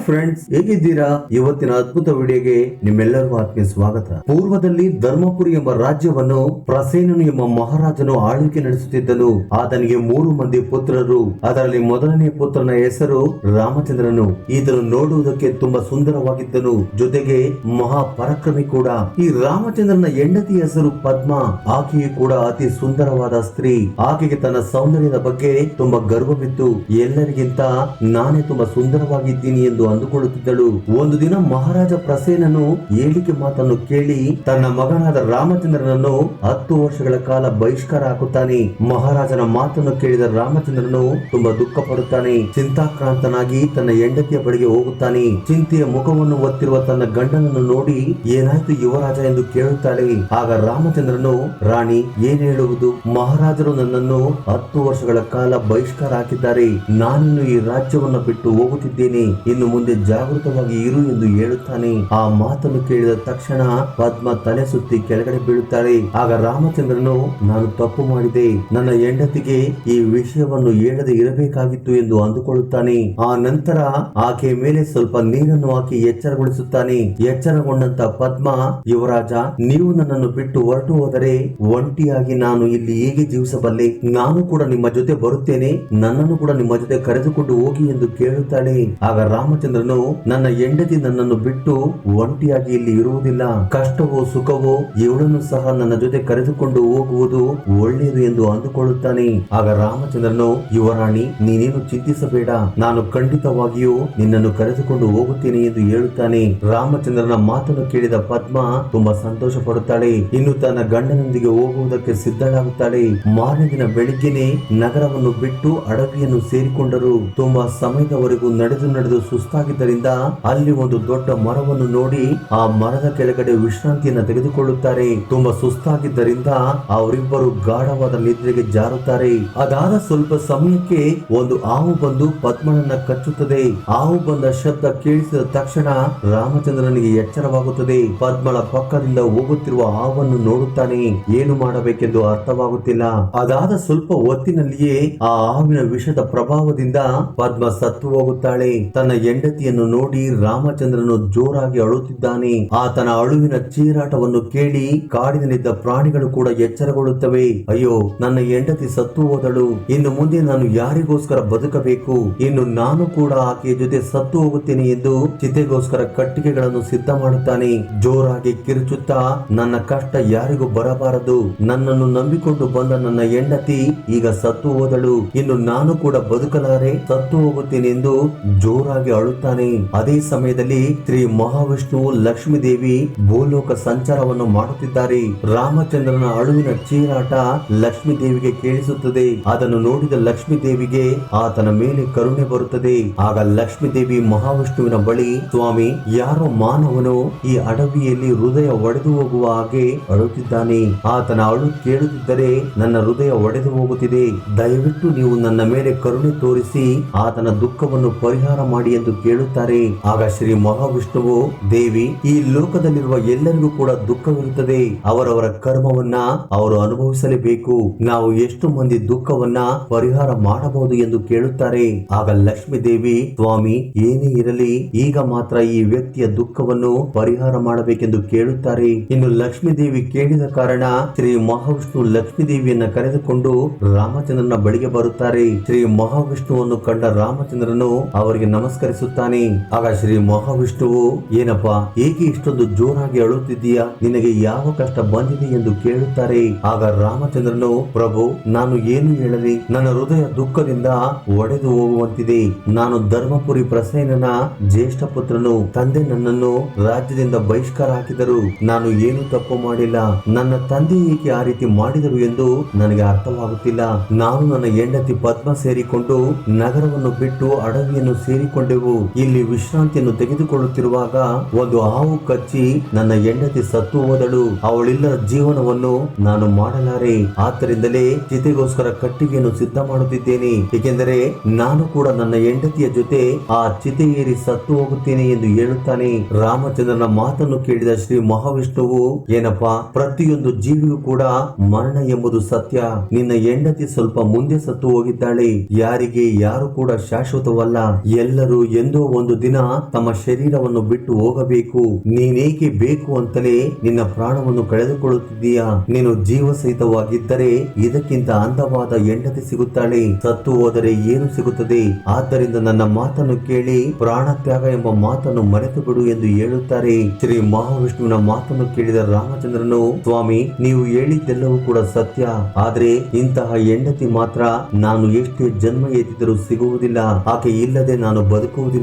Friends, ಹೇಗಿದ್ದೀರಾ? ಇವತ್ತಿನ ಅದ್ಭುತ ವಿಡಿಯೋಗೆ ನಿಮ್ಮೆಲ್ಲರಿಗೂ ಆತ್ಮೀಯ ಸ್ವಾಗತ. ಪೂರ್ವದಲ್ಲಿ ಧರ್ಮಪುರಿ ಎಂಬ ರಾಜ್ಯವನ್ನು ಪ್ರಸೇನನು ಎಂಬ ಮಹಾರಾಜನು ಆಳ್ವಿಕೆ ನಡೆಸುತ್ತಿದ್ದನು. ಆತನಿಗೆ 3 ಮಂದಿ ಪುತ್ರರು. ಅದರಲ್ಲಿ ಮೊದಲನೇ ಪುತ್ರನ ಹೆಸರು ರಾಮಚಂದ್ರನು. ಇದನ್ನು ನೋಡುವುದಕ್ಕೆ ತುಂಬಾ ಸುಂದರವಾಗಿದ್ದನು, ಜೊತೆಗೆ ಮಹಾಪರಾಕ್ರಮಿ ಕೂಡ. ಈ ರಾಮಚಂದ್ರನ ಹೆಂಡತಿ ಹೆಸರು ಪದ್ಮ. ಆಕೆಯು ಕೂಡ ಅತಿ ಸುಂದರವಾದ ಸ್ತ್ರೀ. ಆಕೆಗೆ ತನ್ನ ಸೌಂದರ್ಯದ ಬಗ್ಗೆ ತುಂಬಾ ಗರ್ವವಿತ್ತು. ಎಲ್ಲರಿಗಿಂತ ನಾನೇ ತುಂಬಾ ಸುಂದರವಾಗಿದ್ದೀನಿ ಎಂದು ಅಂದುಕೊಳ್ಳುತ್ತಿದ್ದಳು. ಒಂದು ದಿನ ಮಹಾರಾಜ ಪ್ರಸೇನನು ಹೇಳಿಕೆ ಮಾತನ್ನು ಕೇಳಿ ತನ್ನ ಮಗನಾದ ರಾಮಚಂದ್ರನನ್ನು 10 ವರ್ಷಗಳ ಕಾಲ ಬಹಿಷ್ಕಾರ ಹಾಕುತ್ತಾನೆ. ಮಹಾರಾಜನ ಮಾತನ್ನು ಕೇಳಿದ ರಾಮಚಂದ್ರನು ತುಂಬಾ ದುಃಖ ಪಡುತ್ತಾನೆ. ಚಿಂತಾಕ್ರಾಂತನಾಗಿ ತನ್ನ ಹೆಂಡತಿಯ ಬಳಿಗೆ ಹೋಗುತ್ತಾನೆ. ಚಿಂತೆಯ ಮುಖವನ್ನು ಒತ್ತಿರುವ ತನ್ನ ಗಂಡನನ್ನು ನೋಡಿ, ಏನಾಯ್ತು ಯುವರಾಜ ಎಂದು ಕೇಳುತ್ತಾಳೆ. ಆಗ ರಾಮಚಂದ್ರನು, ರಾಣಿ, ಏನ್ ಹೇಳುವುದು? ಮಹಾರಾಜರು ನನ್ನನ್ನು 10 ವರ್ಷಗಳ ಕಾಲ ಬಹಿಷ್ಕಾರ ಹಾಕಿದ್ದಾರೆ. ನಾನಿನ್ನು ಈ ರಾಜ್ಯವನ್ನು ಬಿಟ್ಟು ಹೋಗುತ್ತಿದ್ದೇನೆ. ಇನ್ನು ಮುಂದೆ ಜಾಗೃತವಾಗಿ ಇರು ಎಂದು ಹೇಳುತ್ತಾನೆ. ಆ ಮಾತನ್ನು ಕೇಳಿದ ತಕ್ಷಣ ಪದ್ಮ ತಲೆ ಸುತ್ತಿ ಕೆಳಗಡೆ ಬೀಳುತ್ತಾಳೆ. ಆಗ ರಾಮಚಂದ್ರನು, ನಾನು ತಪ್ಪು ಮಾಡಿದೆ, ನನ್ನ ಹೆಂಡತಿಗೆ ಈ ವಿಷಯವನ್ನು ಹೇಳದೆ ಇರಬೇಕಾಗಿತ್ತು ಎಂದು ಅಂದುಕೊಳ್ಳುತ್ತಾನೆ. ಆ ನಂತರ ಆಕೆಯ ಮೇಲೆ ಸ್ವಲ್ಪ ನೀರನ್ನು ಹಾಕಿ ಎಚ್ಚರಗೊಳಿಸುತ್ತಾನೆ. ಎಚ್ಚರಗೊಂಡಂತ ಪದ್ಮ, ಯುವರಾಜ, ನೀವು ನನ್ನನ್ನು ಬಿಟ್ಟು ಹೊರಟು ಹೋದರೆ ಒಂಟಿಯಾಗಿ ನಾನು ಇಲ್ಲಿ ಹೇಗೆ ಜೀವಿಸಬಲ್ಲೆ? ನಾನು ಕೂಡ ನಿಮ್ಮ ಜೊತೆ ಬರುತ್ತೇನೆ, ನನ್ನನ್ನು ಕೂಡ ನಿಮ್ಮ ಜೊತೆ ಕರೆದುಕೊಂಡು ಹೋಗಿ ಎಂದು ಕೇಳುತ್ತಾಳೆ. ಆಗ ರಾಮಚಂದ್ರನು, ನನ್ನ ಹೆಂಡತಿ ನನ್ನನ್ನು ಬಿಟ್ಟು ಒಂಟಿಯಾಗಿ ಇಲ್ಲಿ ಇರುವುದಿಲ್ಲ. ಕಷ್ಟವೋ ಸುಖವೋ ಇವಳನ್ನು ಸಹ ನನ್ನ ಜೊತೆ ಕರೆದುಕೊಂಡು ಹೋಗುವುದು ಒಳ್ಳೆಯದು ಎಂದು ಅಂದುಕೊಳ್ಳುತ್ತಾನೆ. ಆಗ ರಾಮಚಂದ್ರನು, ಯುವರಾಣಿ, ನೀನೇನು ಚಿಂತಿಸಬೇಡ, ನಾನು ಖಂಡಿತವಾಗಿಯೂ ನಿನ್ನನ್ನು ಕರೆದುಕೊಂಡು ಹೋಗುತ್ತೇನೆ ಎಂದು ಹೇಳುತ್ತಾನೆ. ರಾಮಚಂದ್ರನ ಮಾತನ್ನು ಕೇಳಿದ ಪದ್ಮ ತುಂಬಾ ಸಂತೋಷ ಪಡುತ್ತಾಳೆ. ಇನ್ನು ತನ್ನ ಗಂಡನೊಂದಿಗೆ ಹೋಗುವುದಕ್ಕೆ ಸಿದ್ಧಳಾಗುತ್ತಾಳೆ. ಮಾರನೇ ದಿನ ಬೆಳಿಗ್ಗೆನೆ ನಗರವನ್ನು ಬಿಟ್ಟು ಅಡವಿಯನ್ನು ಸೇರಿಕೊಂಡರು. ತುಂಬಾ ಸಮಯದವರೆಗೂ ನಡೆದು ಸುಸ್ತಾಗಿದ್ದರಿಂದ ಅಲ್ಲಿ ಒಂದು ದೊಡ್ಡ ಮರವನ್ನು ನೋಡಿ ಆ ಮರದ ಕೆಳಗಡೆ ವಿಶ್ರಾಂತಿಯನ್ನು ತೆಗೆದುಕೊಳ್ಳುತ್ತಾರೆ. ತುಂಬಾ ಸುಸ್ತಾಗಿದ್ದರಿಂದ ಅವರಿಬ್ಬರು ಗಾಢವಾದ ನಿದ್ರೆಗೆ ಜಾರುತ್ತಾರೆ. ಅದಾದ ಸ್ವಲ್ಪ ಸಮಯಕ್ಕೆ ಒಂದು ಹಾವು ಬಂದು ಪದ್ಮನನ್ನ ಕಚ್ಚುತ್ತದೆ. ಹಾವು ಬಂದ ಶಬ್ದ ಕೇಳಿಸಿದ ತಕ್ಷಣ ರಾಮಚಂದ್ರನಿಗೆ ಎಚ್ಚರವಾಗುತ್ತದೆ. ಪದ್ಮಳ ಪಕ್ಕದಿಂದ ಹೋಗುತ್ತಿರುವ ಹಾವನ್ನು ನೋಡುತ್ತಾನೆ. ಏನು ಮಾಡಬೇಕೆಂದು ಅರ್ಥವಾಗುತ್ತಿಲ್ಲ. ಅದಾದ ಸ್ವಲ್ಪ ಹೊತ್ತಿನಲ್ಲಿಯೇ ಆ ಹಾವಿನ ವಿಷದ ಪ್ರಭಾವದಿಂದ ಪದ್ಮ ಸತ್ತು ಹೋಗುತ್ತಾಳೆ. ತನ್ನ ಹೆಂಡತಿಯನ್ನು ನೋಡಿ ರಾಮಚಂದ್ರನು ಜೋರಾಗಿ ಅಳುತ್ತಿದ್ದಾನೆ. ಆತನ ಅಳುವಿನ ಚೀರಾಟವನ್ನು ಕೇಳಿ ಕಾಡಿನಲ್ಲಿದ್ದ ಪ್ರಾಣಿಗಳು ಕೂಡ ಎಚ್ಚರಗೊಳ್ಳುತ್ತವೆ. ಅಯ್ಯೋ, ನನ್ನ ಹೆಂಡತಿ ಸತ್ತು ಹೋದಳು, ಇನ್ನು ಮುಂದೆ ನಾನು ಯಾರಿಗೋಸ್ಕರ ಬದುಕಬೇಕು? ಇನ್ನು ನಾನು ಕೂಡ ಆಕೆಯ ಜೊತೆ ಸತ್ತು ಹೋಗುತ್ತೇನೆ ಎಂದು ಚಿತೆಗೋಸ್ಕರ ಕಟ್ಟಿಗೆಗಳನ್ನು ಸಿದ್ಧ ಮಾಡುತ್ತಾನೆ. ಜೋರಾಗಿ ಕಿರುಚುತ್ತಾ, ನನ್ನ ಕಷ್ಟ ಯಾರಿಗೂ ಬರಬಾರದು, ನನ್ನನ್ನು ನಂಬಿಕೊಂಡು ಬಂದ ನನ್ನ ಹೆಂಡತಿ ಈಗ ಸತ್ತು ಹೋದಳು, ಇನ್ನು ನಾನು ಕೂಡ ಬದುಕಲಾರೆ, ಸತ್ತು ಹೋಗುತ್ತೇನೆ ಎಂದು ಜೋರಾಗಿ ಅಳುತ್ತಾನೆ. ಅದೇ ಸಮಯದಲ್ಲಿ ಶ್ರೀ ಮಹಾವಿಷ್ಣುವು ಲಕ್ಷ್ಮೀ ದೇವಿ ಭೂಲೋಕ ಸಂಚಾರವನ್ನು ಮಾಡುತ್ತಿದ್ದಾರೆ. ರಾಮಚಂದ್ರನ ಅಳುವಿನ ಚೀರಾಟ ಲಕ್ಷ್ಮೀ ದೇವಿಗೆ ಕೇಳಿಸುತ್ತದೆ. ಅದನ್ನು ನೋಡಿದ ಲಕ್ಷ್ಮೀ ದೇವಿಗೆ ಆತನ ಮೇಲೆ ಕರುಣೆ ಬರುತ್ತದೆ. ಆಗ ಲಕ್ಷ್ಮೀ ದೇವಿ ಮಹಾವಿಷ್ಣುವಿನ ಬಳಿ, ಸ್ವಾಮಿ, ಯಾರೋ ಮಾನವನು ಈ ಅಡವಿಯಲ್ಲಿ ಹೃದಯ ಒಡೆದು ಹೋಗುವ ಹಾಗೆ ಅಳುತ್ತಿದ್ದಾನೆ. ಆತನ ಅಳು ಕೇಳುತ್ತಿದ್ದರೆ ನನ್ನ ಹೃದಯ ಒಡೆದು ಹೋಗುತ್ತಿದೆ. ದಯವಿಟ್ಟು ನೀವು ನನ್ನ ಮೇಲೆ ಕರುಣೆ ತೋರಿಸಿ ಆತನ ದುಃಖವನ್ನು ಪರಿಹಾರ ಮಾಡಿ ಎಂದು ಕೇಳುತ್ತಾರೆ. ಆಗ ಶ್ರೀ ಮಹಾವಿಷ್ಣುವು, ದೇವಿ, ಈ ಲೋಕದಲ್ಲಿರುವ ಎಲ್ಲರಿಗೂ ಕೂಡ ದುಃಖವಿರುತ್ತದೆ. ಅವರವರ ಕರ್ಮವನ್ನ ಅವರು ಅನುಭವಿಸಲೇಬೇಕು. ನಾವು ಎಷ್ಟು ಮಂದಿ ದುಃಖವನ್ನ ಪರಿಹಾರ ಮಾಡಬಹುದು ಎಂದು ಕೇಳುತ್ತಾರೆ. ಆಗ ಲಕ್ಷ್ಮೀ ದೇವಿ, ಸ್ವಾಮಿ, ಏನೇ ಇರಲಿ, ಈಗ ಮಾತ್ರ ಈ ವ್ಯಕ್ತಿಯ ದುಃಖವನ್ನು ಪರಿಹಾರ ಮಾಡಬೇಕೆಂದು ಕೇಳುತ್ತಾರೆ. ಇನ್ನು ಲಕ್ಷ್ಮೀ ದೇವಿ ಕೇಳಿದ ಕಾರಣ ಶ್ರೀ ಮಹಾವಿಷ್ಣು ಲಕ್ಷ್ಮೀ ದೇವಿಯನ್ನ ಕರೆದುಕೊಂಡು ರಾಮಚಂದ್ರನ ಬಳಿಗೆ ಬರುತ್ತಾರೆ. ಶ್ರೀ ಮಹಾವಿಷ್ಣುವನ್ನು ಕಂಡ ರಾಮಚಂದ್ರನು ಅವರಿಗೆ ನಮಸ್ಕರಿಸುತ್ತಾನೆ. ಆಗ ಶ್ರೀ ಮಹಾವಿಷ್ಣುವು, ಏನಪ್ಪಾ, ಏಕೆ ಇಷ್ಟೊಂದು ಜೋರಾಗಿ ಅಳುತ್ತಿದ್ದೀಯಾ? ನಿನಗೆ ಯಾವ ಕಷ್ಟ ಬಂದಿದೆ ಎಂದು ಕೇಳುತ್ತಾರೆ. ಆಗ ರಾಮಚಂದ್ರನು, ಪ್ರಭು, ನಾನು ಏನು ಹೇಳಲಿ? ನನ್ನ ಹೃದಯ ದುಃಖದಿಂದ ಒಡೆದು ಹೋಗುವಂತಿದೆ. ನಾನು ಧರ್ಮಪುರಿ ಪ್ರಸೇನನ ಜ್ಯೇಷ್ಠ ಪುತ್ರನು. ತಂದೆ ನನ್ನನ್ನು ರಾಜ್ಯದಿಂದ ಬಹಿಷ್ಕಾರ ಹಾಕಿದರು. ನಾನು ಏನು ತಪ್ಪು ಮಾಡಿಲ್ಲ. ನನ್ನ ತಂದೆ ಏಕೆ ಆ ರೀತಿ ಮಾಡಿದರು ಎಂದು ನನಗೆ ಅರ್ಥವಾಗುತ್ತಿಲ್ಲ. ನಾನು ನನ್ನ ಹೆಂಡತಿ ಪದ್ಮ ಸೇರಿಕೊಂಡು ನಗರವನ್ನು ಬಿಟ್ಟು ಅಡವಿಯನ್ನು ಸೇರಿಕೊಂಡೆವು. ಇಲ್ಲಿ ವಿಶ್ರಾಂತಿಯನ್ನು ತೆಗೆದುಕೊಳ್ಳುತ್ತಿರುವಾಗ ಒಂದು ಹಾವು ಕಚ್ಚಿ ನನ್ನ ಹೆಂಡತಿ ಸತ್ತು ಹೋದಳು. ಅವಳಿಲ್ಲದ ಜೀವನವನ್ನು ನಾನು ಮಾಡಲಾರೆ. ಆದ್ದರಿಂದಲೇ ಚಿತೆಗೋಸ್ಕರ ಕಟ್ಟಿಗೆಯನ್ನು ಸಿದ್ಧ ಮಾಡುತ್ತಿದ್ದೇನೆ. ಏಕೆಂದರೆ ನಾನು ಕೂಡ ನನ್ನ ಹೆಂಡತಿಯ ಜೊತೆ ಆ ಚಿತೆ ಏರಿ ಸತ್ತು ಹೋಗುತ್ತೇನೆ ಎಂದು ಹೇಳುತ್ತಾನೆ. ರಾಮಚಂದ್ರನ ಮಾತನ್ನು ಕೇಳಿದ ಶ್ರೀ ಮಹಾವಿಷ್ಣುವು, ಏನಪ್ಪಾ, ಪ್ರತಿಯೊಂದು ಜೀವಿಗೂ ಕೂಡ ಮರಣ ಎಂಬುದು ಸತ್ಯ. ನಿನ್ನ ಹೆಂಡತಿ ಸ್ವಲ್ಪ ಮುಂದೆ ಸತ್ತು ಹೋಗಿದ್ದಾಳೆ. ಯಾರಿಗೆ ಯಾರು ಕೂಡ ಶಾಶ್ವತವಲ್ಲ. ಎಲ್ಲರೂ ಎಂದು ಎಂದೋ ಒಂದು ದಿನ ತಮ್ಮ ಶರೀರವನ್ನು ಬಿಟ್ಟು ಹೋಗಬೇಕು. ನೀನೇಕೆ ಬೇಕು ಅಂತಲೇ ನಿನ್ನ ಪ್ರಾಣವನ್ನು ಕಳೆದುಕೊಳ್ಳುತ್ತಿದ್ದೀಯಾ? ನೀನು ಜೀವ ಸಹಿತವಾಗಿದ್ದರೆ ಇದಕ್ಕಿಂತ ಅಂದವಾದ ಹೆಂಡತಿ ಸಿಗುತ್ತಾಳೆ, ಸತ್ತು ಹೋದರೆ ಏನು ಸಿಗುತ್ತದೆ? ಆದ್ದರಿಂದ ನನ್ನ ಮಾತನ್ನು ಕೇಳಿ ಪ್ರಾಣ ತ್ಯಾಗ ಎಂಬ ಮಾತನ್ನು ಮರೆತು ಬಿಡು ಎಂದು ಹೇಳುತ್ತಾರೆ. ಶ್ರೀ ಮಹಾವಿಷ್ಣುವಿನ ಮಾತನ್ನು ಕೇಳಿದ ರಾಮಚಂದ್ರನು, ಸ್ವಾಮಿ, ನೀವು ಹೇಳಿದ್ದೆಲ್ಲವೂ ಕೂಡ ಸತ್ಯ, ಆದ್ರೆ ಇಂತಹ ಹೆಂಡತಿ ಮಾತ್ರ ನಾನು ಎಷ್ಟೇ ಜನ್ಮ ಎತ್ತಿದರೂ ಸಿಗುವುದಿಲ್ಲ. ಆಕೆ ಇಲ್ಲದೆ ನಾನು ಬದುಕುವುದಿಲ್ಲ.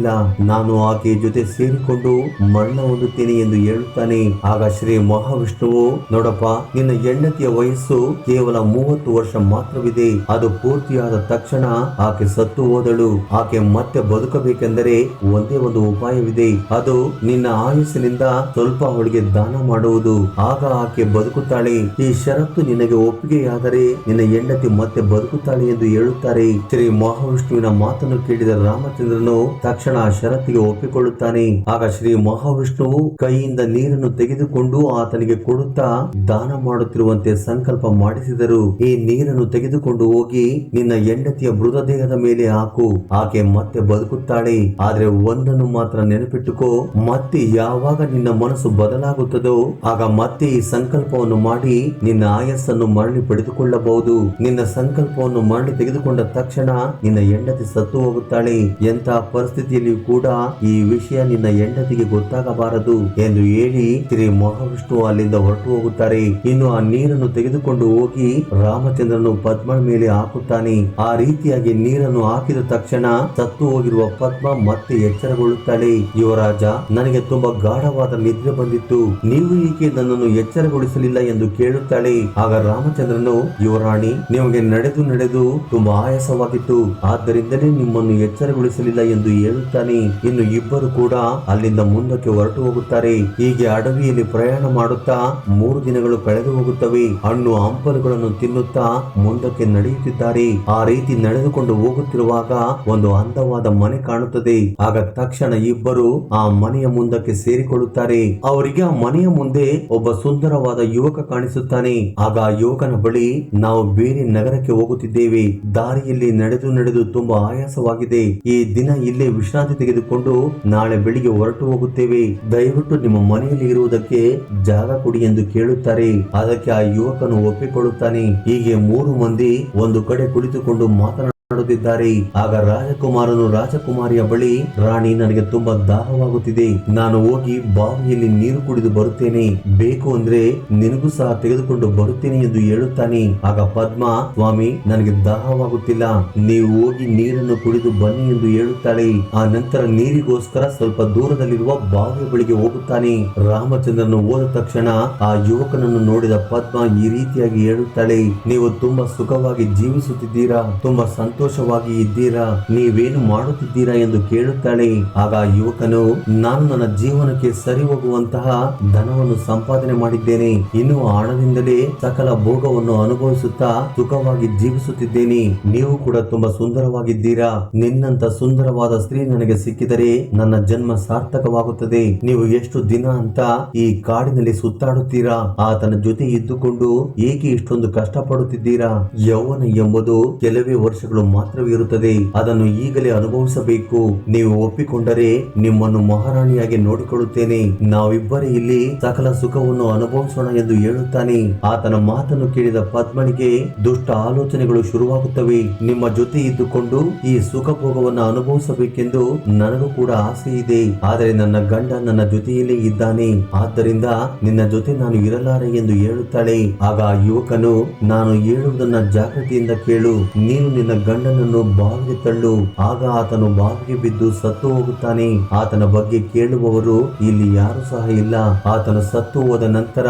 ನಾನು ಆಕೆಯ ಜೊತೆ ಸೇರಿಕೊಂಡು ಮರಣ ಹೊಂದುತ್ತೇನೆ ಎಂದು ಹೇಳುತ್ತಾನೆ. ಆಗ ಶ್ರೀ ಮಹಾವಿಷ್ಣುವು, ನೋಡಪ್ಪ, ನಿನ್ನ ಹೆಂಡತಿಯ ವಯಸ್ಸು ಕೇವಲ 30 ವರ್ಷ ಮಾತ್ರವಿದೆ. ಅದು ಪೂರ್ತಿಯಾದ ತಕ್ಷಣ ಆಕೆ ಸತ್ತು ಹೋದಳು. ಆಕೆ ಮತ್ತೆ ಬದುಕಬೇಕೆಂದರೆ ಒಂದೇ ಒಂದು ಉಪಾಯವಿದೆ. ಅದು ನಿನ್ನ ಆಯುಸ್ಸಿನಿಂದ ಸ್ವಲ್ಪ ಅವಳಿಗೆ ದಾನ ಮಾಡುವುದು. ಆಗ ಆಕೆ ಬದುಕುತ್ತಾಳೆ. ಈ ಷರತ್ತು ನಿನಗೆ ಒಪ್ಪಿಗೆಯಾದರೆ ನಿನ್ನ ಹೆಂಡತಿ ಮತ್ತೆ ಬದುಕುತ್ತಾಳೆ ಎಂದು ಹೇಳುತ್ತಾರೆ. ಶ್ರೀ ಮಹಾವಿಷ್ಣುವಿನ ಮಾತನ್ನು ಕೇಳಿದ ರಾಮಚಂದ್ರನು ತಕ್ಷಣ ಆ ಷರತ್ತಿಗೆ ಒಪ್ಪಿಕೊಳ್ಳುತ್ತಾನೆ. ಆಗ ಶ್ರೀ ಮಹಾವಿಷ್ಣುವು ಕೈಯಿಂದ ನೀರನ್ನು ತೆಗೆದುಕೊಂಡು ಆತನಿಗೆ ಕೊಡುತ್ತಾ ದಾನ ಮಾಡುತ್ತಿರುವಂತೆ ಸಂಕಲ್ಪ ಮಾಡಿಸಿದರು. ಈ ನೀರನ್ನು ತೆಗೆದುಕೊಂಡು ಹೋಗಿ ನಿನ್ನ ಹೆಂಡತಿಯ ಮೃತದೇಹದ ಮೇಲೆ ಹಾಕು, ಆಕೆ ಮತ್ತೆ ಬದುಕುತ್ತಾಳೆ. ಆದ್ರೆ ಒಂದನ್ನು ಮಾತ್ರ ನೆನಪಿಟ್ಟುಕೋ, ಮತ್ತೆ ಯಾವಾಗ ನಿನ್ನ ಮನಸ್ಸು ಬದಲಾಗುತ್ತದೋ ಆಗ ಮತ್ತೆ ಈ ಸಂಕಲ್ಪವನ್ನು ಮಾಡಿ ನಿನ್ನ ಆಯಸ್ಸನ್ನು ಮರಳಿ ಪಡೆದುಕೊಳ್ಳಬಹುದು. ನಿನ್ನ ಸಂಕಲ್ಪವನ್ನು ಮರಳಿ ತೆಗೆದುಕೊಂಡ ತಕ್ಷಣ ನಿನ್ನ ಹೆಂಡತಿ ಸತ್ತು ಹೋಗುತ್ತಾಳೆ. ಎಂತಹ ಪರಿಸ್ಥಿತಿಯಲ್ಲಿಯೂ ಕೂಡ ಈ ವಿಷಯ ನಿನ್ನ ಹೆಂಡತಿಗೆ ಗೊತ್ತಾಗಬಾರದು ಎಂದು ಹೇಳಿ ಶ್ರೀ ಮಹಾವಿಷ್ಣು ಅಲ್ಲಿಂದ ಹೊರಟು ಹೋಗುತ್ತಾರೆ. ಇನ್ನು ಆ ನೀರನ್ನು ತೆಗೆದುಕೊಂಡು ಹೋಗಿ ರಾಮಚಂದ್ರನು ಪದ್ಮಳ ಮೇಲೆ ಹಾಕುತ್ತಾನೆ. ಆ ರೀತಿಯಾಗಿ ನೀರನ್ನು ಹಾಕಿದ ತಕ್ಷಣ ಸತ್ತು ಹೋಗಿರುವ ಪದ್ಮ ಮತ್ತೆ ಎಚ್ಚರಗೊಳ್ಳುತ್ತಾಳೆ. ಯುವರಾಜ, ನನಗೆ ತುಂಬಾ ಗಾಢವಾದ ನಿದ್ರೆ ಬಂದಿತ್ತು, ನೀವು ಏಕೆ ನನ್ನನ್ನು ಎಚ್ಚರಗೊಳಿಸಲಿಲ್ಲ ಎಂದು ಕೇಳುತ್ತಾಳೆ. ಆಗ ರಾಮಚಂದ್ರನು, ಯುವರಾಣಿ, ನಿಮಗೆ ನಡೆದು ತುಂಬಾ ಆಯಾಸವಾಗಿತ್ತು, ಆದ್ದರಿಂದಲೇ ನಿಮ್ಮನ್ನು ಎಚ್ಚರಗೊಳಿಸಲಿಲ್ಲ ಎಂದು ಹೇಳುತ್ತಾನೆ. ಇನ್ನು ಇಬ್ಬರು ಕೂಡ ಅಲ್ಲಿಂದ ಮುಂದಕ್ಕೆ ಹೊರಟು ಹೋಗುತ್ತಾರೆ. ಹೀಗೆ ಅಡವಿಯಲ್ಲಿ ಪ್ರಯಾಣ ಮಾಡುತ್ತಾ 3 ದಿನಗಳು ಕಳೆದು ಹೋಗುತ್ತವೆ. ಹಣ್ಣು ಹಂಪಲುಗಳನ್ನು ತಿನ್ನುತ್ತಾ ಮುಂದಕ್ಕೆ ನಡೆಯುತ್ತಿದ್ದಾರೆ. ಆ ರೀತಿ ನಡೆದುಕೊಂಡು ಹೋಗುತ್ತಿರುವಾಗ ಒಂದು ಅಂದವಾದ ಮನೆ ಕಾಣುತ್ತದೆ. ಆಗ ತಕ್ಷಣ ಇಬ್ಬರು ಆ ಮನೆಯ ಮುಂದಕ್ಕೆ ಸೇರಿಕೊಳ್ಳುತ್ತಾರೆ. ಅವರಿಗೆ ಆ ಮನೆಯ ಮುಂದೆ ಒಬ್ಬ ಸುಂದರವಾದ ಯುವಕ ಕಾಣಿಸುತ್ತಾನೆ. ಆಗ ಆ ಯುವಕನ ಬಳಿ, ನಾವು ಬೇರೆ ನಗರಕ್ಕೆ ಹೋಗುತ್ತಿದ್ದೇವೆ, ದಾರಿಯಲ್ಲಿ ನಡೆದು ತುಂಬಾ ಆಯಾಸವಾಗಿದೆ, ಈ ದಿನ ಇಲ್ಲೇ ವಿಶ್ರಾಂತಿ ತೆಗೆದುಕೊಂಡು ನಾಳೆ ಬೆಳಿಗ್ಗೆ ಹೊರಟು ಹೋಗುತ್ತೇವೆ, ದಯವಿಟ್ಟು ನಿಮ್ಮ ಮನೆಯಲ್ಲಿ ಇರುವುದಕ್ಕೆ ಜಾಗ ಕೊಡಿ ಎಂದು ಕೇಳುತ್ತಾರೆ. ಅದಕ್ಕೆ ಆ ಯುವಕನು ಒಪ್ಪಿಕೊಳ್ಳುತ್ತಾನೆ. ಹೀಗೆ 3 ಮಂದಿ ಒಂದು ಕಡೆ ಕುಳಿತುಕೊಂಡು ಮಾತನಾಡುತ್ತಿದ್ದಾರೆ. ಆಗ ರಾಜಕುಮಾರನು ರಾಜಕುಮಾರಿಯ ಬಳಿ, ರಾಣಿ, ನನಗೆ ತುಂಬಾ ದಾಹವಾಗುತ್ತಿದೆ, ನಾನು ಹೋಗಿ ಬಾವಿಯಲ್ಲಿ ನೀರು ಕುಡಿದು ಬರುತ್ತೇನೆ, ಬೇಕು ಅಂದ್ರೆ ನಿನಗೂ ಸಹ ತೆಗೆದುಕೊಂಡು ಬರುತ್ತೇನೆ ಎಂದು ಹೇಳುತ್ತಾನೆ. ಆಗ ಪದ್ಮ, ಸ್ವಾಮಿ, ನನಗೆ ದಾಹವಾಗುತ್ತಿಲ್ಲ, ನೀವು ಹೋಗಿ ನೀರನ್ನು ಕುಡಿದು ಬನ್ನಿ ಎಂದು ಹೇಳುತ್ತಾಳೆ. ಆ ನಂತರ ನೀರಿಗೋಸ್ಕರ ಸ್ವಲ್ಪ ದೂರದಲ್ಲಿರುವ ಬಾವಿಯ ಬಳಿಗೆ ಹೋಗುತ್ತಾನೆ. ರಾಮಚಂದ್ರನು ಹೋದ ತಕ್ಷಣ ಆ ಯುವಕನನ್ನು ನೋಡಿದ ಪದ್ಮ ಈ ರೀತಿಯಾಗಿ ಹೇಳುತ್ತಾಳೆ, ನೀವು ತುಂಬಾ ಸುಖವಾಗಿ ಜೀವಿಸುತ್ತಿದ್ದೀರಾ, ತುಂಬಾ ಸಂತೋಷವಾಗಿ ಇದ್ದೀರಾ, ನೀವೇನು ಮಾಡುತ್ತಿದ್ದೀರಾ ಎಂದು ಕೇಳುತ್ತಾಳೆ. ಆಗ ಆ ಯುವಕನು, ನಾನು ನನ್ನ ಜೀವನಕ್ಕೆ ಸರಿ ಹೋಗುವಂತಹ ಧನವನ್ನು ಸಂಪಾದನೆ ಮಾಡಿದ್ದೇನೆ, ಇನ್ನು ಆ ಹಣದಿಂದಲೇ ಸಕಲ ಭೋಗವನ್ನು ಅನುಭವಿಸುತ್ತಾ ಸುಖವಾಗಿ ಜೀವಿಸುತ್ತಿದ್ದೇನೆ, ನೀವು ಕೂಡ ತುಂಬಾ ಸುಂದರವಾಗಿದ್ದೀರಾ, ನಿನ್ನಂತ ಸುಂದರವಾದ ಸ್ತ್ರೀ ನನಗೆ ಸಿಕ್ಕಿದರೆ ನನ್ನ ಜನ್ಮ ಸಾರ್ಥಕವಾಗುತ್ತದೆ, ನೀವು ಎಷ್ಟು ದಿನ ಅಂತ ಈ ಕಾಡಿನಲ್ಲಿ ಸುತ್ತಾಡುತ್ತೀರಾ, ಆತನ ಜೊತೆ ಇದ್ದುಕೊಂಡು ಏಕೆ ಇಷ್ಟೊಂದು ಕಷ್ಟಪಡುತ್ತಿದ್ದೀರಾ, ಯೌವನ ಎಂಬುದು ಕೆಲವೇ ವರ್ಷಗಳು ಮಾತ್ರವೇ ಇರುತ್ತದೆ, ಅದನ್ನು ಈಗಲೇ ಅನುಭವಿಸಬೇಕು, ನೀವು ಒಪ್ಪಿಕೊಂಡರೆ ನಿಮ್ಮನ್ನು ಮಹಾರಾಣಿಯಾಗಿ ನೋಡಿಕೊಳ್ಳುತ್ತೇನೆ, ನಾವಿಬ್ಬರೇ ಇಲ್ಲಿ ಸಕಲ ಸುಖವನ್ನು ಅನುಭವಿಸೋಣ ಎಂದು ಹೇಳುತ್ತಾನೆ. ಆತನ ಮಾತನ್ನು ಕೇಳಿದ ಪದ್ಮನಿಗೆ ದುಷ್ಟ ಆಲೋಚನೆಗಳು ಶುರುವಾಗುತ್ತವೆ. ನಿಮ್ಮ ಜೊತೆ ಇದ್ದುಕೊಂಡು ಈ ಸುಖ ಭೋಗವನ್ನು ಅನುಭವಿಸಬೇಕೆಂದು ನನಗೂ ಕೂಡ ಆಸೆ ಇದೆ, ಆದರೆ ನನ್ನ ಗಂಡ ನನ್ನ ಜೊತೆಯಲ್ಲೇ ಇದ್ದಾನೆ, ಆದ್ದರಿಂದ ನಿನ್ನ ಜೊತೆ ನಾನು ಇರಲಾರೆ ಎಂದು ಹೇಳುತ್ತಾಳೆ. ಆಗ ಆ ಯುವಕನು, ನಾನು ಹೇಳುವುದನ್ನ ಜಾಗೃತಿಯಿಂದ ಕೇಳು, ನೀನು ನಿನ್ನ ಗಂಡನನ್ನು ಬಾವಿಗೆ ತಳ್ಳು, ಆಗ ಆತನು ಬಾವಿಗೆ ಬಿದ್ದು ಸತ್ತು ಹೋಗುತ್ತಾನೆ, ಆತನ ಬಗ್ಗೆ ಕೇಳುವವರು ಇಲ್ಲಿ ಯಾರು ಸಹ ಇಲ್ಲ, ಆತನು ಸತ್ತು ಹೋದ ನಂತರ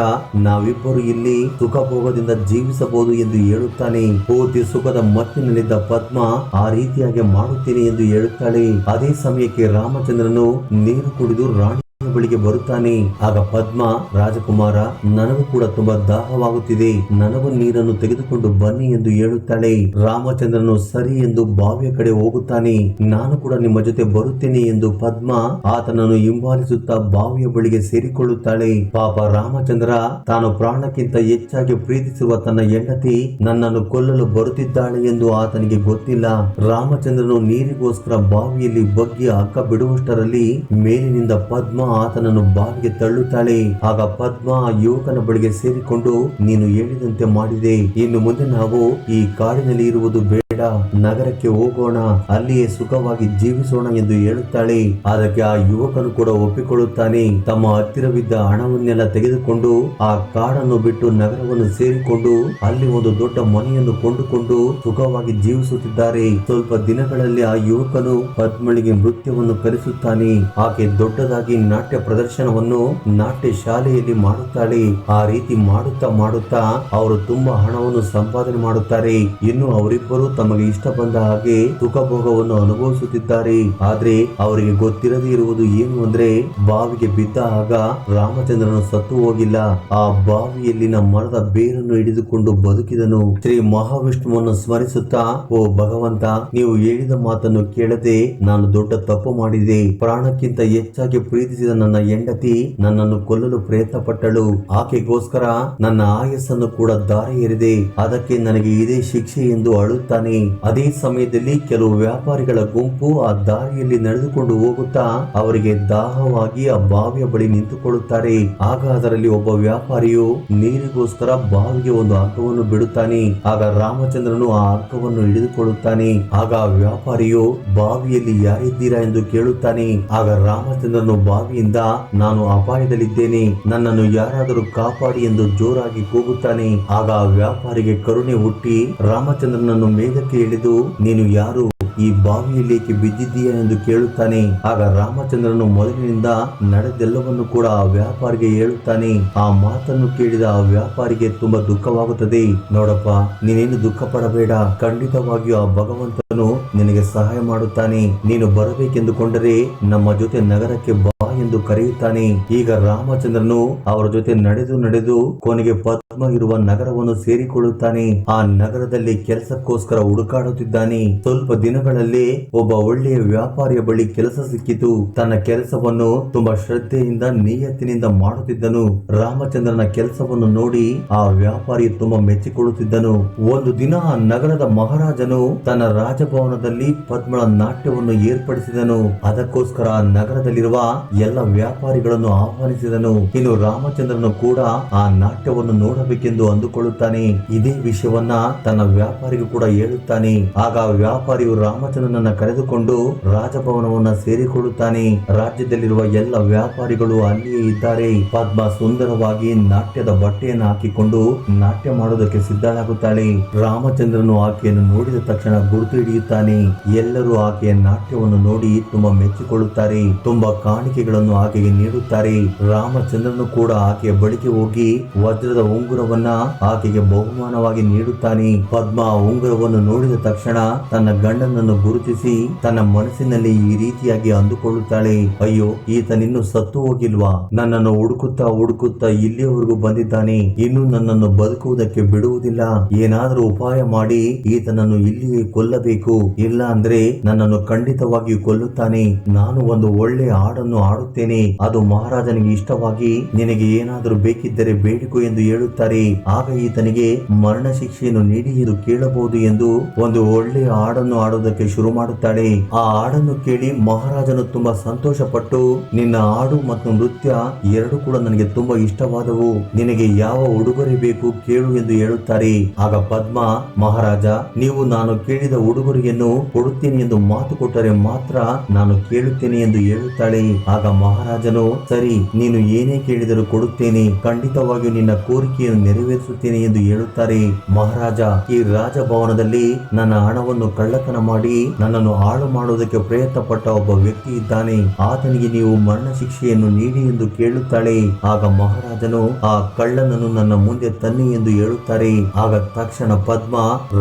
ನಾವಿಬ್ಬರು ಇಲ್ಲಿ ಸುಖ ಭೋಗದಿಂದ ಜೀವಿಸಬಹುದು ಎಂದು ಹೇಳುತ್ತಾನೆ. ಪೂರ್ತಿ ಸುಖದ ಮತ್ತಿನಲ್ಲಿದ್ದ ಪದ್ಮ ಆ ರೀತಿಯಾಗಿ ಮಾಡುತ್ತೇನೆ ಎಂದು ಹೇಳುತ್ತಾಳೆ. ಅದೇ ಸಮಯಕ್ಕೆ ರಾಮಚಂದ್ರನು ನೀರು ಕುಡಿದು ರಾಣಿ ಬಳಿಗೆ ಬರುತ್ತಾನೆ. ಆಗ ಪದ್ಮ, ರಾಜಕುಮಾರ, ನನಗೂ ಕೂಡ ತುಂಬಾ ದಾಹವಾಗುತ್ತಿದೆ, ನನಗೂ ನೀರನ್ನು ತೆಗೆದುಕೊಂಡು ಬನ್ನಿ ಎಂದು ಹೇಳುತ್ತಾಳೆ. ರಾಮಚಂದ್ರನು ಸರಿ ಎಂದು ಬಾವಿಯ ಕಡೆ ಹೋಗುತ್ತಾನೆ. ನಾನು ಕೂಡ ನಿಮ್ಮ ಜೊತೆ ಬರುತ್ತೇನೆ ಎಂದು ಪದ್ಮ ಆತನನ್ನು ಹಿಂಬಾಲಿಸುತ್ತಾ ಬಾವಿಯ ಬಳಿಗೆ ಸೇರಿಕೊಳ್ಳುತ್ತಾಳೆ. ಪಾಪ ರಾಮಚಂದ್ರ ತಾನು ಪ್ರಾಣಕ್ಕಿಂತ ಹೆಚ್ಚಾಗಿ ಪ್ರೀತಿಸುವ ತನ್ನ ಹೆಂಡತಿ ನನ್ನನ್ನು ಕೊಲ್ಲಲು ಬರುತ್ತಿದ್ದಾಳೆ ಎಂದು ಆತನಿಗೆ ಗೊತ್ತಿಲ್ಲ. ರಾಮಚಂದ್ರನು ನೀರಿಗೋಸ್ಕರ ಬಾವಿಯಲ್ಲಿ ಬಗ್ಗಿ ಹಗ್ಗ ಬಿಡುವಷ್ಟರಲ್ಲಿ ಮೇಲಿನಿಂದ ಪದ್ಮ ಆತನನ್ನು ಬಾವಿಗೆ ತಳ್ಳುತ್ತಾಳೆ. ಆಗ ಪದ್ಮ ಆ ಯುವಕನ ಬಳಿಗೆ ಸೇರಿಕೊಂಡು, ನೀನು ಹೇಳಿದಂತೆ ಮಾಡಿದೆ, ಇನ್ನು ಮುಂದೆ ನಾವು ಈ ಕಾಡಿನಲ್ಲಿ ಇರುವುದು ಬೇಡ, ನಗರಕ್ಕೆ ಹೋಗೋಣ, ಅಲ್ಲಿಯೇ ಸುಖವಾಗಿ ಜೀವಿಸೋಣ ಎಂದು ಹೇಳುತ್ತಾಳೆ. ಅದಕ್ಕೆ ಆ ಯುವಕನು ಕೂಡ ಒಪ್ಪಿಕೊಳ್ಳುತ್ತಾನೆ. ತಮ್ಮ ಹತ್ತಿರವಿದ್ದ ಹಣವನ್ನೆಲ್ಲ ತೆಗೆದುಕೊಂಡು ಆ ಕಾಡನ್ನು ಬಿಟ್ಟು ನಗರವನ್ನು ಸೇರಿಕೊಂಡು ಅಲ್ಲಿ ಒಂದು ದೊಡ್ಡ ಮನೆಯನ್ನು ಕೊಂಡುಕೊಂಡು ಸುಖವಾಗಿ ಜೀವಿಸುತ್ತಿದ್ದಾರೆ. ಸ್ವಲ್ಪ ದಿನಗಳಲ್ಲಿ ಆ ಯುವಕನು ಪದ್ಮಳಿಗೆ ನೃತ್ಯವನ್ನು ಕಲಿಸುತ್ತಾನೆ. ಆಕೆ ದೊಡ್ಡದಾಗಿ ನಾಟ್ಯ ಪ್ರದರ್ಶನವನ್ನು ನಾಟ್ಯ ಶಾಲೆಯಲ್ಲಿ ಮಾಡುತ್ತಾಳೆ. ಆ ರೀತಿ ಮಾಡುತ್ತಾ ಅವರು ತುಂಬಾ ಹಣವನ್ನು ಸಂಪಾದನೆ ಮಾಡುತ್ತಾರೆ. ಇನ್ನು ಅವರಿಬ್ಬರು ತಮಗೆ ಇಷ್ಟ ಬಂದ ಹಾಗೆ ಸುಖಭೋಗವನ್ನು ಅನುಭವಿಸುತ್ತಿದ್ದಾರೆ. ಆದ್ರೆ ಅವರಿಗೆ ಗೊತ್ತಿರದೇ ಇರುವುದು ಏನು ಅಂದ್ರೆ, ಬಾವಿಗೆ ಬಿದ್ದ ಆಗ ರಾಮಚಂದ್ರನು ಸತ್ತು ಹೋಗಿಲ್ಲ, ಆ ಬಾವಿಯಲ್ಲಿನ ಮರದ ಬೇರನ್ನು ಹಿಡಿದುಕೊಂಡು ಬದುಕಿದನು. ಶ್ರೀ ಮಹಾವಿಷ್ಣುವನ್ನು ಸ್ಮರಿಸುತ್ತಾ, ಓ ಭಗವಂತ, ನೀವು ಹೇಳಿದ ಮಾತನ್ನು ಕೇಳದೆ ನಾನು ದೊಡ್ಡ ತಪ್ಪು ಮಾಡಿದೆ. ಪ್ರಾಣಕ್ಕಿಂತ ಹೆಚ್ಚಾಗಿ ಪ್ರೀತಿಸಿದ ನನ್ನ ಹೆಂಡತಿ ನನ್ನನ್ನು ಕೊಲ್ಲಲು ಪ್ರಯತ್ನ ಪಟ್ಟಳು. ಆಕೆಗೋಸ್ಕರ ನನ್ನ ಆಯಸ್ಸನ್ನು ಕೂಡ ದಾರಿ ಎರೆದೆ. ಅದಕ್ಕೆ ನನಗೆ ಇದೇ ಶಿಕ್ಷೆ ಎಂದು ಅಳುತ್ತಾನೆ. ಅದೇ ಸಮಯದಲ್ಲಿ ಕೆಲವು ವ್ಯಾಪಾರಿಗಳ ಗುಂಪು ಆ ದಾರಿಯಲ್ಲಿ ನಡೆದುಕೊಂಡು ಹೋಗುತ್ತಾ ಅವರಿಗೆ ದಾಹವಾಗಿ ಆ ಬಾವಿಯ ಬಳಿ ನಿಂತುಕೊಳ್ಳುತ್ತಾರೆ. ಆಗ ಅದರಲ್ಲಿ ಒಬ್ಬ ವ್ಯಾಪಾರಿಯು ನೀರಿಗೋಸ್ಕರ ಬಾವಿಗೆ ಒಂದು ಹಗ್ಗವನ್ನು ಬಿಡುತ್ತಾನೆ. ಆಗ ರಾಮಚಂದ್ರನು ಆ ಹಗ್ಗವನ್ನು ಹಿಡಿದುಕೊಳ್ಳುತ್ತಾನೆ. ಆಗ ಆ ವ್ಯಾಪಾರಿಯು ಬಾವಿಯಲ್ಲಿ ಯಾರಿದ್ದೀರಾ ಎಂದು ಕೇಳುತ್ತಾನೆ. ಆಗ ರಾಮಚಂದ್ರನು ಬಾವಿಯಿಂದ, ನಾನು ಅಪಾಯದಲ್ಲಿದ್ದೇನೆ, ನನ್ನನ್ನು ಯಾರಾದರೂ ಕಾಪಾಡಿ ಎಂದು ಜೋರಾಗಿ ಕೂಗುತ್ತಾನೆ. ಆಗ ಆ ವ್ಯಾಪಾರಿಗೆ ಕರುಣೆ ಹುಟ್ಟಿ ರಾಮಚಂದ್ರನನ್ನು ಮೇಲಕ್ಕೆ ಎಳೆದು, ನೀನು ಯಾರು, ಈ ಬಾವಿಯಲ್ಲಿ ಏಕೆ ಬಿದ್ದಿದ್ದೀಯಾ ಎಂದು ಕೇಳುತ್ತಾನೆ. ಆಗ ರಾಮಚಂದ್ರನು ಮೊದಲಿನಿಂದ ನಡೆದೆಲ್ಲವನ್ನು ಕೂಡ ಆ ವ್ಯಾಪಾರಿಗೆ ಹೇಳುತ್ತಾನೆ. ಆ ಮಾತನ್ನು ಕೇಳಿದ ಆ ವ್ಯಾಪಾರಿಗೆ ತುಂಬಾ ದುಃಖವಾಗುತ್ತದೆ. ನೋಡಪ್ಪ, ನೀನೇನು ದುಃಖ ಪಡಬೇಡ, ಖಂಡಿತವಾಗಿಯೂ ಆ ಭಗವಂತನು ನಿನಗೆ ಸಹಾಯ ಮಾಡುತ್ತಾನೆ. ನೀನು ಬರಬೇಕೆಂದುಕೊಂಡರೆ ನಮ್ಮ ಜೊತೆ ನಗರಕ್ಕೆ ಬಾ ಎಂದು ಕರೆಯುತ್ತಾನೆ. ಈಗ ರಾಮಚಂದ್ರನು ಅವರ ಜೊತೆ ನಡೆದು ಕೊನೆಗೆ ಪದ್ಮ ಇರುವ ನಗರವನ್ನು ಸೇರಿಕೊಳ್ಳುತ್ತಾನೆ. ಆ ನಗರದಲ್ಲಿ ಕೆಲಸಕ್ಕೋಸ್ಕರ ಹುಡುಕಾಡುತ್ತಿದ್ದಾನೆ. ಸ್ವಲ್ಪ ದಿನಗಳಲ್ಲಿ ಒಬ್ಬ ಒಳ್ಳೆಯ ವ್ಯಾಪಾರಿಯ ಬಳಿ ಕೆಲಸ ಸಿಕ್ಕಿತು. ತನ್ನ ಕೆಲಸವನ್ನು ತುಂಬಾ ಶ್ರದ್ಧೆಯಿಂದ ನಿಯತ್ತಿನಿಂದ ಮಾಡುತ್ತಿದ್ದನು. ರಾಮಚಂದ್ರನ ಕೆಲಸವನ್ನು ನೋಡಿ ಆ ವ್ಯಾಪಾರಿ ತುಂಬಾ ಮೆಚ್ಚಿಕೊಳ್ಳುತ್ತಿದ್ದನು. ಒಂದು ದಿನ ಆ ನಗರದ ಮಹಾರಾಜನು ತನ್ನ ರಾಜಭವನದಲ್ಲಿ ಪದ್ಮಳ ನಾಟ್ಯವನ್ನು ಏರ್ಪಡಿಸಿದನು. ಅದಕ್ಕೋಸ್ಕರ ಆ ನಗರದಲ್ಲಿರುವ ಎಲ್ಲ ವ್ಯಾಪಾರಿಗಳನ್ನು ಆಹ್ವಾನಿಸಿದನು. ಇನ್ನು ರಾಮಚಂದ್ರನು ಕೂಡ ಆ ನಾಟ್ಯವನ್ನು ನೋಡಬೇಕೆಂದು ಅಂದುಕೊಳ್ಳುತ್ತಾನೆ. ಇದೇ ವಿಷಯವನ್ನ ತನ್ನ ವ್ಯಾಪಾರಿಗೂ ಕೂಡ ಹೇಳುತ್ತಾನೆ. ಆಗ ವ್ಯಾಪಾರಿಯು ರಾಮಚಂದ್ರನನ್ನ ಕರೆದುಕೊಂಡು ರಾಜಭವನವನ್ನ ಸೇರಿಕೊಳ್ಳುತ್ತಾನೆ. ರಾಜ್ಯದಲ್ಲಿರುವ ಎಲ್ಲ ವ್ಯಾಪಾರಿಗಳು ಅಲ್ಲಿಯೇ ಇದ್ದಾರೆ. ಪದ್ಮ ಸುಂದರವಾಗಿ ನಾಟ್ಯದ ಬಟ್ಟೆಯನ್ನು ಹಾಕಿಕೊಂಡು ನಾಟ್ಯ ಮಾಡುವುದಕ್ಕೆ ಸಿದ್ಧಳಾಗುತ್ತಾಳೆ. ರಾಮಚಂದ್ರನು ಆಕೆಯನ್ನು ನೋಡಿದ ತಕ್ಷಣ ಗುರುತು ಹಿಡಿಯುತ್ತಾನೆ. ಎಲ್ಲರೂ ಆಕೆಯ ನಾಟ್ಯವನ್ನು ನೋಡಿ ತುಂಬಾ ಮೆಚ್ಚಿಕೊಳ್ಳುತ್ತಾರೆ. ತುಂಬಾ ಕಾಣಿಕೆಗಳನ್ನು ಆಕೆಗೆ ನೀಡುತ್ತಾರೆ. ರಾಮಚಂದ್ರನು ಕೂಡ ಆಕೆಯ ಬಳಿಗೆ ಹೋಗಿ ವಜ್ರದ ಉಂಗುರವನ್ನ ಆಕೆಗೆ ಬಹುಮಾನವಾಗಿ ನೀಡುತ್ತಾನೆ. ಪದ್ಮ ಉಂಗುರವನ್ನು ನೋಡಿದ ತಕ್ಷಣ ತನ್ನ ಗಂಡನನ್ನು ಗುರುತಿಸಿ ತನ್ನ ಮನಸ್ಸಿನಲ್ಲಿ ಈ ರೀತಿಯಾಗಿ ಅಂದುಕೊಳ್ಳುತ್ತಾಳೆ, ಅಯ್ಯೋ, ಈತನಿನ್ನು ಸತ್ತು ಹೋಗಿಲ್ವಾ, ನನ್ನನ್ನು ಹುಡುಕುತ್ತಾ ಇಲ್ಲಿಯವರೆಗೂ ಬಂದಿದ್ದಾನೆ, ಇನ್ನು ನನ್ನನ್ನು ಬದುಕುವುದಕ್ಕೆ ಬಿಡುವುದಿಲ್ಲ, ಏನಾದರೂ ಉಪಾಯ ಮಾಡಿ ಈತನನ್ನು ಇಲ್ಲಿಯೇ ಕೊಲ್ಲಬೇಕು, ಇಲ್ಲ ಅಂದ್ರೆ ನನ್ನನ್ನು ಖಂಡಿತವಾಗಿಯೂ ಕೊಲ್ಲುತ್ತಾನೆ. ನಾನು ಒಂದು ಒಳ್ಳೆಯ ಹಾಡನ್ನು ಆಡುತ್ತೇನೆ, ಅದು ಮಹಾರಾಜನಿಗೆ ಇಷ್ಟವಾಗಿ ನಿನಗೆ ಏನಾದರೂ ಬೇಕಿದ್ದರೆ ಬೇಡಿಕೊ ಎಂದು ಹೇಳುತ್ತಾರೆ. ಆಗ ಈತನಿಗೆ ಮರಣ ಶಿಕ್ಷೆಯನ್ನು ನೀಡಿ ಇದು ಕೇಳಬಹುದು ಎಂದು ಒಂದು ಒಳ್ಳೆಯ ಹಾಡನ್ನು ಆಡುವುದಕ್ಕೆ ಶುರು ಮಾಡುತ್ತಾಳೆ. ಆ ಹಾಡನ್ನು ಕೇಳಿ ಮಹಾರಾಜನು ತುಂಬಾ ಸಂತೋಷ ಪಟ್ಟು, ನಿನ್ನ ಹಾಡು ಮತ್ತು ನೃತ್ಯ ಎರಡು ಕೂಡ ನನಗೆ ತುಂಬಾ ಇಷ್ಟವಾದವು, ನಿನಗೆ ಯಾವ ಉಡುಗೊರೆ ಬೇಕು ಕೇಳು ಎಂದು ಹೇಳುತ್ತಾರೆ. ಆಗ ಪದ್ಮ, ಮಹಾರಾಜ, ನೀವು ನಾನು ಕೇಳಿದ ಉಡುಗೊರೆಯನ್ನು ಕೊಡುತ್ತೇನೆ ಎಂದು ಮಾತು ಕೊಟ್ಟರೆ ಮಾತ್ರ ನಾನು ಕೇಳುತ್ತೇನೆ ಎಂದು ಹೇಳುತ್ತಾಳೆ. ಆಗ ಮಹಾರಾಜನು, ಸರಿ, ನೀನು ಏನೇ ಕೇಳಿದರೂ ಕೊಡುತ್ತೇನೆ, ಖಂಡಿತವಾಗಿಯೂ ನಿನ್ನ ಕೋರಿಕೆಯನ್ನು ನೆರವೇರಿಸುತ್ತೇನೆ ಎಂದು ಹೇಳುತ್ತಾರೆ. ಮಹಾರಾಜ, ಈ ರಾಜಭವನದಲ್ಲಿ ನನ್ನ ಹಣವನ್ನು ಕಳ್ಳತನ ಮಾಡಿ ನನ್ನನ್ನು ಹಾಳು ಮಾಡುವುದಕ್ಕೆ ಪ್ರಯತ್ನ ಪಟ್ಟ ಒಬ್ಬ ವ್ಯಕ್ತಿ ಇದ್ದಾನೆ, ಆತನಿಗೆ ನೀವು ಮರಣ ಶಿಕ್ಷೆಯನ್ನು ನೀಡಿ ಎಂದು ಕೇಳುತ್ತಾಳೆ. ಆಗ ಮಹಾರಾಜನು, ಆ ಕಳ್ಳನನ್ನು ನನ್ನ ಮುಂದೆ ತನ್ನಿ ಎಂದು ಹೇಳುತ್ತಾರೆ. ಆಗ ತಕ್ಷಣ ಪದ್ಮ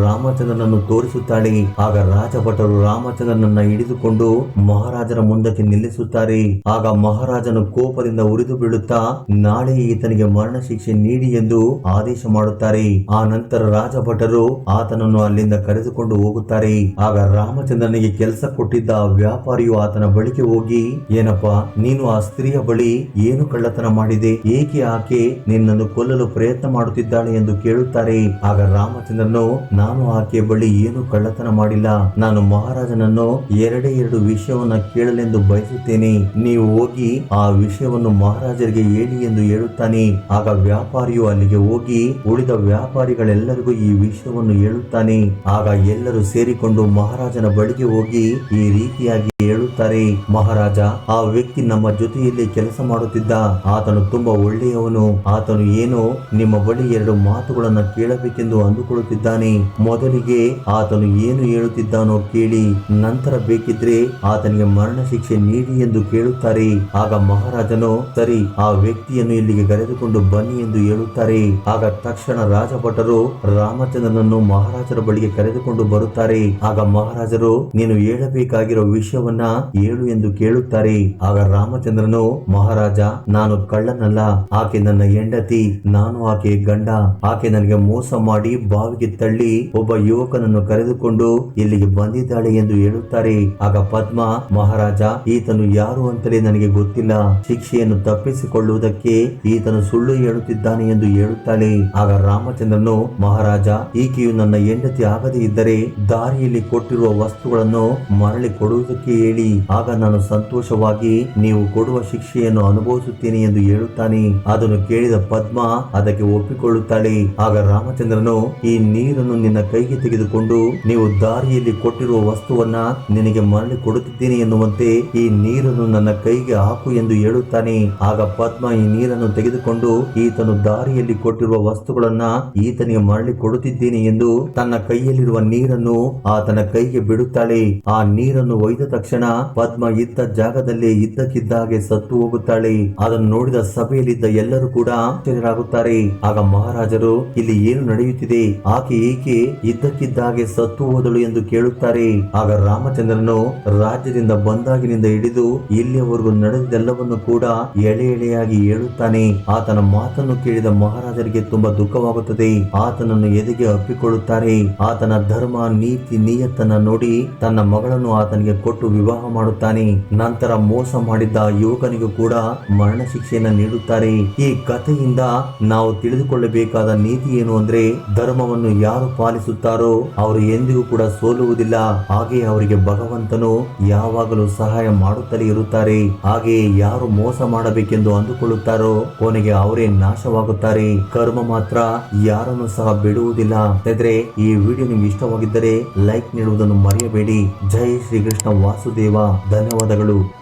ರಾಮಚಂದ್ರನನ್ನು ತೋರಿಸುತ್ತಾಳೆ. ಆಗ ರಾಜಭಟರು ರಾಮಚಂದ್ರನನ್ನ ಹಿಡಿದುಕೊಂಡು ಮಹಾರಾಜರ ಮುಂದಕ್ಕೆ ನಿಲ್ಲಿಸುತ್ತಾರೆ. ಆಗ ಮಹಾರಾಜನು ಕೋಪದಿಂದ ಉರಿದು ಬೀಳುತ್ತಾ ನಾಳೆ ಈತನಿಗೆ ಮರಣ ಶಿಕ್ಷೆ ನೀಡಿ ಎಂದು ಆದೇಶ ಮಾಡುತ್ತಾರೆ. ಆ ನಂತರ ರಾಜಭಟರು ಆತನನ್ನು ಅಲ್ಲಿಂದ ಕರೆದುಕೊಂಡು ಹೋಗುತ್ತಾರೆ. ಆಗ ರಾಮಚಂದ್ರನಿಗೆ ಕೆಲಸ ಕೊಟ್ಟಿದ್ದ ವ್ಯಾಪಾರಿಯು ಆತನ ಬಳಿಗೆ ಹೋಗಿ, ಏನಪ್ಪಾ ನೀನು ಆ ಸ್ತ್ರೀಯ ಬಳಿ ಏನು ಕಳ್ಳತನ ಮಾಡಿದೆ? ಏಕೆ ಆಕೆ ನಿನ್ನನ್ನು ಕೊಲ್ಲಲು ಪ್ರಯತ್ನ ಮಾಡುತ್ತಿದ್ದಾಳೆ ಎಂದು ಕೇಳುತ್ತಾರೆ. ಆಗ ರಾಮಚಂದ್ರನು, ನಾನು ಆಕೆಯ ಬಳಿ ಏನು ಕಳ್ಳತನ ಮಾಡಿಲ್ಲ. ನಾನು ಮಹಾರಾಜನನ್ನು ಎರಡೇ ಎರಡು ವಿಷಯವನ್ನ ಕೇಳಲೆಂದು ಬಯಸುತ್ತೇನೆ. ನೀವು ಹೋಗಿ ಆ ವಿಷಯವನ್ನು ಮಹಾರಾಜರಿಗೆ ಹೇಳಿ ಎಂದು ಹೇಳುತ್ತಾನೆ. ಆಗ ವ್ಯಾಪಾರಿಯು ಅಲ್ಲಿಗೆ ಹೋಗಿ ಉಳಿದ ವ್ಯಾಪಾರಿಗಳೆಲ್ಲರಿಗೂ ಈ ವಿಷಯವನ್ನು ಹೇಳುತ್ತಾನೆ. ಆಗ ಎಲ್ಲರೂ ಸೇರಿಕೊಂಡು ಮಹಾರಾಜನ ಬಳಿಗೆ ಹೋಗಿ ಈ ರೀತಿಯಾಗಿ ಹೇಳುತ್ತಾರೆ, ಮಹಾರಾಜ, ಆ ವ್ಯಕ್ತಿ ನಮ್ಮ ಜೊತೆಯಲ್ಲಿ ಕೆಲಸ ಮಾಡುತ್ತಿದ್ದ. ಆತನು ತುಂಬಾ ಒಳ್ಳೆಯವನು. ಆತನು ಏನೋ ನಿಮ್ಮ ಬಳಿ ಎರಡು ಮಾತುಗಳನ್ನ ಕೇಳಬೇಕೆಂದು ಅಂದುಕೊಳ್ಳುತ್ತಿದ್ದಾನೆ. ಮೊದಲಿಗೆ ಆತನು ಏನು ಹೇಳುತ್ತಿದ್ದಾನೋ ಕೇಳಿ, ನಂತರ ಬೇಕಿದ್ರೆ ಆತನಿಗೆ ಮರಣ ಶಿಕ್ಷೆ ನೀಡಿ ಎಂದು ಕೇಳುತ್ತಾರೆ. ಆಗ ಮಹಾರಾಜನು, ಸರಿ, ಆ ವ್ಯಕ್ತಿಯನ್ನು ಇಲ್ಲಿಗೆ ಕರೆದುಕೊಂಡು ಬನ್ನಿ ಎಂದು ಹೇಳುತ್ತಾರೆ. ಆಗ ತಕ್ಷಣ ರಾಜಭಟರು ರಾಮಚಂದ್ರನನ್ನು ಮಹಾರಾಜರ ಬಳಿಗೆ ಕರೆದುಕೊಂಡು ಬರುತ್ತಾರೆ. ಆಗ ಮಹಾರಾಜರು, ನೀನು ಹೇಳಬೇಕಾಗಿರೋ ವಿಷಯವನ್ನ ಹೇಳು ಎಂದು ಕೇಳುತ್ತಾರೆ. ಆಗ ರಾಮಚಂದ್ರನು, ಮಹಾರಾಜ, ನಾನು ಕಳ್ಳನಲ್ಲ. ಆಕೆ ನನ್ನ ಹೆಂಡತಿ. ನಾನು ಆಕೆ ಗಂಡ. ಆಕೆ ನನಗೆ ಮೋಸ ಮಾಡಿ ಬಾವಿಗೆ ತಳ್ಳಿ ಒಬ್ಬ ಯುವಕನನ್ನು ಕರೆದುಕೊಂಡು ಇಲ್ಲಿಗೆ ಬಂದಿದ್ದಾಳೆ ಎಂದು ಹೇಳುತ್ತಾರೆ. ಆಗ ಪದ್ಮ, ಮಹಾರಾಜ, ಈತನು ಯಾರು ಅಂತಲೇ ನನಗೆ ಗೊತ್ತಿಲ್ಲ. ಶಿಕ್ಷೆಯನ್ನು ತಪ್ಪಿಸಿಕೊಳ್ಳುವುದಕ್ಕೆ ಈತನು ಸುಳ್ಳು ಹೇಳುತ್ತಿದ್ದಾನೆ ಎಂದು ಹೇಳುತ್ತಾಳೆ. ಆಗ ರಾಮಚಂದ್ರನು, ಮಹಾರಾಜ, ಈಕೆಯು ನನ್ನ ಹೆಂಡತಿ ಆಗದೇ ಇದ್ದರೆ ದಾರಿಯಲ್ಲಿ ಕೊಟ್ಟಿರುವ ವಸ್ತುಗಳನ್ನು ಮರಳಿ ಕೊಡುವುದಕ್ಕೆ ಹೇಳಿ. ಆಗ ನಾನು ಸಂತೋಷವಾಗಿ ನೀವು ಕೊಡುವ ಶಿಕ್ಷೆಯನ್ನು ಅನುಭವಿಸುತ್ತೇನೆ ಎಂದು ಹೇಳುತ್ತಾನೆ. ಅದನ್ನು ಕೇಳಿದ ಪದ್ಮ ಅದಕ್ಕೆ ಒಪ್ಪಿಕೊಳ್ಳುತ್ತಾಳೆ. ಆಗ ರಾಮಚಂದ್ರನು, ಈ ನೀರನ್ನು ನಿನ್ನ ಕೈಗೆ ತೆಗೆದುಕೊಂಡು ನೀವು ದಾರಿಯಲ್ಲಿ ಕೊಟ್ಟಿರುವ ವಸ್ತುವನ್ನ ನಿನಗೆ ಮರಳಿ ಕೊಡುತ್ತಿದ್ದೇನೆ ಎನ್ನುವಂತೆ ಈ ನೀರನ್ನು ನನ್ನ ಕೈಗೆ ಹಾಕು ಎಂದು ಹೇಳುತ್ತಾನೆ. ಆಗ ಪದ್ಮ ಈ ನೀರನ್ನು ತೆಗೆದುಕೊಂಡು ಈತನು ದಾರಿಯಲ್ಲಿ ಕೊಟ್ಟಿರುವ ವಸ್ತುಗಳನ್ನ ಈತನಿಗೆ ಮರಳಿ ಕೊಡುತ್ತಿದ್ದೇನೆ ಎಂದು ತನ್ನ ಕೈಯಲ್ಲಿರುವ ನೀರನ್ನು ಆತನ ಕೈಗೆ ಬಿಡುತ್ತಾಳೆ. ಆ ನೀರನ್ನು ಒಯ್ದ ತಕ್ಷಣ ಪದ್ಮ ಇದ್ದ ಜಾಗದಲ್ಲೇ ಇದ್ದಕ್ಕಿದ್ದಾಗೆ ಸತ್ತು ಹೋಗುತ್ತಾಳೆ. ಅದನ್ನು ನೋಡಿದ ಸಭೆಯಲ್ಲಿದ್ದ ಎಲ್ಲರೂ ಕೂಡ ಆಶ್ಚರ್ಯರಾಗುತ್ತಾರೆ. ಆಗ ಮಹಾರಾಜರು, ಇಲ್ಲಿ ಏನು ನಡೆಯುತ್ತಿದೆ? ಆಕೆ ಏಕೆ ಇದ್ದಕ್ಕಿದ್ದಾಗೆ ಸತ್ತು ಹೋದಳು ಎಂದು ಕೇಳುತ್ತಾರೆ. ಆಗ ರಾಮಚಂದ್ರನು ರಾಜ್ಯದಿಂದ ಬಂದಾಗಿನಿಂದ ಹಿಡಿದು ಇಲ್ಲಿಯವರೆಗೂ ನಡೆದೆಲ್ಲವನ್ನು ಕೂಡ ಎಳೆ ಎಳೆಯಾಗಿ ಹೇಳುತ್ತಾನೆ. ಆತನ ಮಾತನ್ನು ಕೇಳಿದ ಮಹಾರಾಜರಿಗೆ ತುಂಬಾ ದುಃಖವಾಗುತ್ತದೆ. ಆತನನ್ನು ಎದೆಗೆ ಅಪ್ಪಿಕೊಳ್ಳುತ್ತಾರೆ. ಆತನ ಧರ್ಮ, ನೀತಿ, ನಿಯತ್ತನ್ನ ನೋಡಿ ತನ್ನ ಮಗಳನ್ನು ಆತನಿಗೆ ಕೊಟ್ಟು ವಿವಾಹ ಮಾಡುತ್ತಾನೆ. ನಂತರ ಮೋಸ ಮಾಡಿದ್ದ ಯುವಕನಿಗೂ ಕೂಡ ಮರಣ ಶಿಕ್ಷೆಯನ್ನು ನೀಡುತ್ತಾರೆ. ಈ ಕಥೆಯಿಂದ ನಾವು ತಿಳಿದುಕೊಳ್ಳಬೇಕಾದ ನೀತಿ ಏನು ಅಂದ್ರೆ, ಧರ್ಮವನ್ನು ಯಾರು ಪಾಲಿಸುತ್ತಾರೋ ಅವರು ಎಂದಿಗೂ ಕೂಡ ಸೋಲುವುದಿಲ್ಲ. ಹಾಗೆ ಅವರಿಗೆ ಭಗವಂತನು ಯಾವಾಗಲೂ ಸಹಾಯ ಮಾಡುತ್ತಲೇ ಇರುತ್ತಾರೆ. ಹಾಗೆಯೇ ಯಾರು ಮೋಸ ಮಾಡಬೇಕೆಂದು ಅಂದುಕೊಳ್ಳುತ್ತಾರೋ ಕೊನೆಗೆ ಅವರೇ ನಾಶವಾಗುತ್ತಾರೆ. ಕರ್ಮ ಮಾತ್ರ ಯಾರನ್ನು ಸಹ ಬಿಡುವುದಿಲ್ಲ. ಆದರೆ ಈ ವಿಡಿಯೋ ನಿಮ್ಗೆ ಇಷ್ಟವಾಗಿದ್ದರೆ ಲೈಕ್ ನೀಡುವುದನ್ನು ಮರೆಯಬೇಡಿ. ಜೈ ಶ್ರೀಕೃಷ್ಣ ವಾಸುದೇವ. ಧನ್ಯವಾದಗಳು.